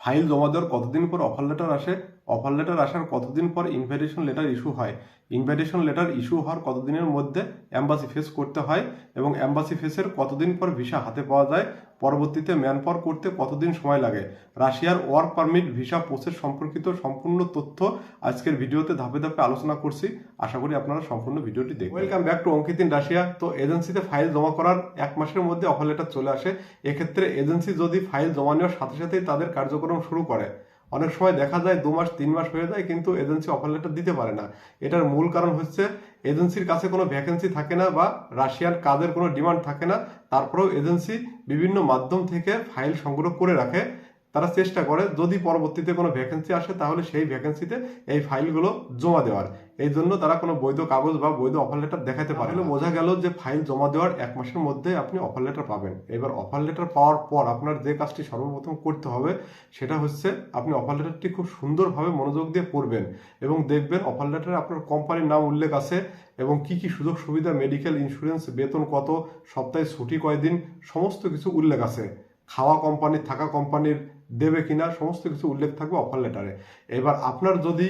File জমা দেওয়ার কতদিন পর অফার লেটার আসে, অফার লেটার আসার কতদিন পর ইনভাইটেশন লেটার ইস্যু হয়, ইনভাইটেশন লেটার ইস্যু হওয়ার কতদিনের মধ্যে অ্যাম্বাসি ফেস করতে হয় এবং অ্যাম্বাসি ফেসের কতদিন পর ভিসা হাতে পাওয়া যায়, পরবর্তীতে ম্যান পাওয়ার করতে কতদিন সময় লাগে, রাশিয়ার ওয়ার্ক পারমিট ভিসা প্রসেস সম্পর্কিত সম্পূর্ণ তথ্য আজকের ভিডিওতে ধাপে ধাপে আলোচনা করছি। আশা করি আপনারা সম্পূর্ণ ভিডিওটি দেখবেন। Welcome back to Ankit in Russia. তো এজেন্সিতে ফাইল জমা করার 1 মাসের মধ্যে অফার লেটার চলে আসে। এক্ষেত্রে এজেন্সি যদি ফাইল জমা নেওয়ার সাথে সাথেই তাদের কার্যক্রম শুরু করে, অনেক সময় দেখা যায় 2 মাস 3 মাস হয়ে যায় কিন্তু এজেন্সি অফার লেটার দিতে পারে না। এটার মূল কারণ হচ্ছে এজেন্সির কাছে কোনো ভ্যাকেন্সি থাকে না বা রাশিয়ান কাজের কোনো ডিমান্ড থাকে না। তারপরেও এজেন্সি বিভিন্ন মাধ্যম থেকে ফাইল সংগ্রহ করে রাখে। তারা চেষ্টা করে যদি পরবর্তীতে কোনো ভ্যাকেন্সি আসে তাহলে সেই ভ্যাকেন্সিতে এই ফাইলগুলো জমা দেওয়ার। এই জন্য তারা কোনো বৈধ কাগজ বা বৈধ অফার লেটার দেখাতে পারে না। বোঝা গেল যে ফাইল জমা দেওয়ার 1 মাসের মধ্যে আপনি অফার লেটার পাবেন। এবার অফার লেটার পাওয়ার পর আপনার যে কাজটি সর্বপ্রথম করতে হবে সেটা হচ্ছে আপনি অফার লেটারটি খুব সুন্দরভাবে মনোযোগ দিয়ে পড়বেন এবং দেখবেন অফার লেটারে আপনার কোম্পানির নাম উল্লেখ আছে এবং কি কি সুযোগ সুবিধা, মেডিকেল ইন্স্যুরেন্স, বেতন কত, সপ্তাহে ছুটি কয়দিন, সমস্ত কিছু উল্লেখ আছে। খাওয়া কোম্পানির, থাকা কোম্পানির দেবে কিনা, সমস্ত কিছু উল্লেখ থাকবে অফার লেটারে। এবার আপনার যদি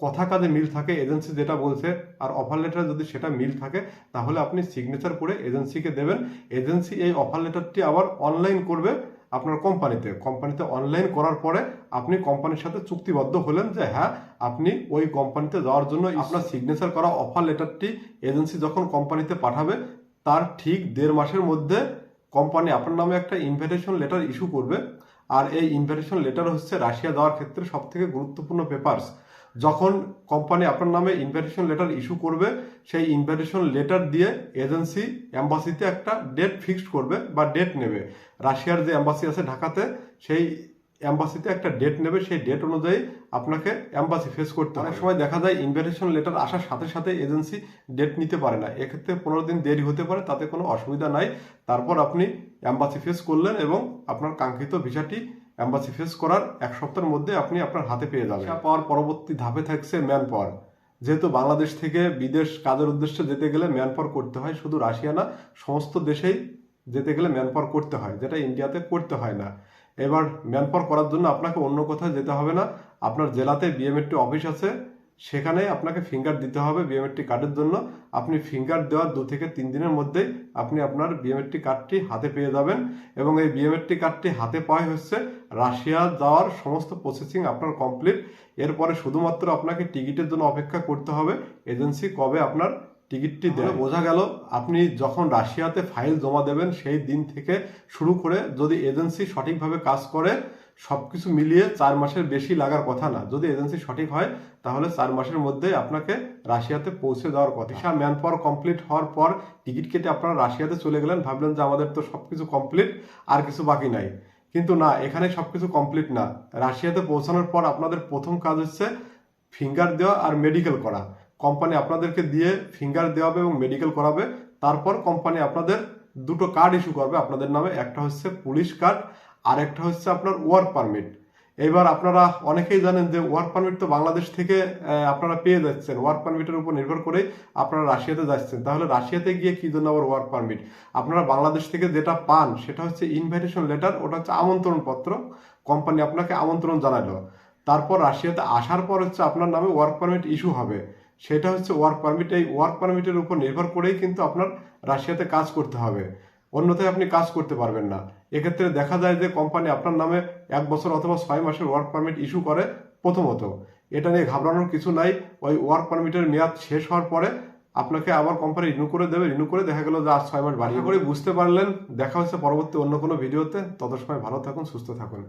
কথা কাজে মিল থাকে, এজেন্সি যেটা বলছে আর অফার লেটারে যদি সেটা মিল থাকে তাহলে আপনি সিগনেচার করে এজেন্সিকে দেবেন। এজেন্সি এই অফার লেটারটি আবার অনলাইন করবে আপনার কোম্পানিতে অনলাইন করার পরে আপনি কোম্পানির সাথে চুক্তিবদ্ধ হলেন যে হ্যাঁ আপনি ওই কোম্পানিতে যাওয়ার জন্য আপনার সিগনেচার করা অফার লেটারটি এজেন্সি যখন কোম্পানিতে পাঠাবে তার ঠিক 1.5 মাসের মধ্যে কোম্পানি আপনার নামে একটা ইনভাইটেশন লেটার ইস্যু করবে। আর এই ইনভাইটেশন লেটার হচ্ছে রাশিয়া যাওয়ার ক্ষেত্রে সবথেকে গুরুত্বপূর্ণ পেপারস। যখন কোম্পানি আপনার নামে ইনভাইটেশন লেটার ইস্যু করবে সেই ইনভাইটেশন লেটার দিয়ে এজেন্সি অ্যাম্বাসিতে একটা ডেট ফিক্সড করবে বা ডেট নেবে। রাশিয়ার যে অ্যাম্বাসি আছে ঢাকাতে, সেই অ্যাম্বাসিতে একটা ডেট নেবে, সেই ডেট অনুযায়ী আপনাকে অ্যাম্বাসি ফেস করতে হবে। অনেক সময় দেখা যায় ইনভাইটেশন লেটার আসার সাথে সাথে এজেন্সি ডেট নিতে পারে না, এক্ষেত্রে 15 দিন দেরি হতে পারে, তাতে কোনো অসুবিধা নাই। তারপর আপনি অ্যাম্বাসি ফেস করলেন এবং আপনার কাঙ্ক্ষিত ভিসাটি অ্যাম্বাসি ফেস করার 1 সপ্তাহের মধ্যে আপনি আপনার হাতে পেয়ে যাবেন। ভিসা পাওয়ার পরবর্তী ধাপে থাকছে ম্যান পাওয়ার। যেহেতু বাংলাদেশ থেকে বিদেশ কাজের উদ্দেশ্যে যেতে গেলে ম্যান পাওয়ার করতে হয়, শুধু রাশিয়া না সমস্ত দেশেই যেতে গেলে ম্যান পাওয়ার করতে হয়, যেটা ইন্ডিয়াতে করতে হয় না। এবার ম্যান পাওয়ার করার জন্য আপনাকে অন্য কোথাও যেতে হবে না, আপনার জেলাতে বিএমএটি অফিস আছে, সেখানে আপনাকে ফিঙ্গার দিতে হবে বিএমএটি কার্ডের জন্য। আপনি ফিঙ্গার দেওয়ার 2 থেকে 3 দিনের মধ্যেই আপনি আপনার বিএমএটি কার্ডটি হাতে পেয়ে যাবেন এবং এই বিএমএটি কার্ডটি হাতে পাওয়াই হচ্ছে রাশিয়া যাওয়ার সমস্ত প্রসেসিং আপনার কমপ্লিট। এরপরে শুধুমাত্র আপনাকে টিকিটের জন্য অপেক্ষা করতে হবে এজেন্সি কবে আপনার টিকিটটি দেবে। বোঝা গেল আপনি যখন রাশিয়াতে ফাইল জমা দেবেন সেই দিন থেকে শুরু করে যদি এজেন্সি সঠিকভাবে কাজ করে সবকিছু মিলিয়ে 4 মাসের বেশি লাগার কথা না। যদি এজেন্সি সঠিক হয় তাহলে 4 মাসের মধ্যে আপনাকে রাশিয়াতে পৌঁছে যাওয়ার কথা। ম্যান পাওয়ার কমপ্লিট হওয়ার পর টিকিট কেটে আপনারা রাশিয়াতে চলে গেলেন, ভাবলেন যে আমাদের তো সবকিছু কমপ্লিট, আর কিছু বাকি নাই। কিন্তু না, এখানে সবকিছু কমপ্লিট না। রাশিয়াতে পৌঁছানোর পর আপনাদের প্রথম কাজ হচ্ছে ফিঙ্গার দেওয়া আর মেডিকেল করা। কোম্পানি আপনাদেরকে দিয়ে ফিঙ্গার দেওয়াবে এবং মেডিকেল করাবে। তারপর কোম্পানি আপনাদের 2টো কার্ড ইস্যু করবে আপনাদের নামে, একটা হচ্ছে পুলিশ কার্ড আর একটা হচ্ছে আপনার ওয়ার্ক পারমিট। এবার আপনারা অনেকেই জানেন যে ওয়ার্ক পারমিট তো বাংলাদেশ থেকে আপনারা পেয়ে যাচ্ছেন, ওয়ার্ক পারমিটের উপর নির্ভর করেই আপনারা রাশিয়াতে যাচ্ছেন। তাহলে রাশিয়াতে গিয়ে কি জন্য আবার ওয়ার্ক পারমিট? আপনারা বাংলাদেশ থেকে যেটা পান সেটা হচ্ছে ইনভাইটেশন লেটার, ওটা হচ্ছে আমন্ত্রণ পত্র, কোম্পানি আপনাকে আমন্ত্রণ জানালো। তারপর রাশিয়াতে আসার পর হচ্ছে আপনার নামে ওয়ার্ক পারমিট ইস্যু হবে, সেটা হচ্ছে ওয়ার্ক পারমিট। এই ওয়ার্ক পারমিটের উপর নির্ভর করেই কিন্তু আপনার রাশিয়াতে কাজ করতে হবে, অন্যথায় আপনি কাজ করতে পারবেন না। এক্ষেত্রে দেখা যায় যে কোম্পানি আপনার নামে 1 বছর অথবা 6 মাসের ওয়ার্ক পারমিট ইস্যু করে প্রথমত। এটা নিয়ে ঘাবড়ানোর কিছু নাই। ওই ওয়ার্ক পারমিটের মেয়াদ শেষ হওয়ার পরে আপনাকে আবার কোম্পানি রিনিউ করে দেবে, রিনিউ করে দেখা গেল যে আর 6 মাস বাড়িয়ে করে। বুঝতে পারলেন। দেখা হচ্ছে পরবর্তী অন্য কোনো ভিডিওতে। তত সময় ভালো থাকুন, সুস্থ থাকুন।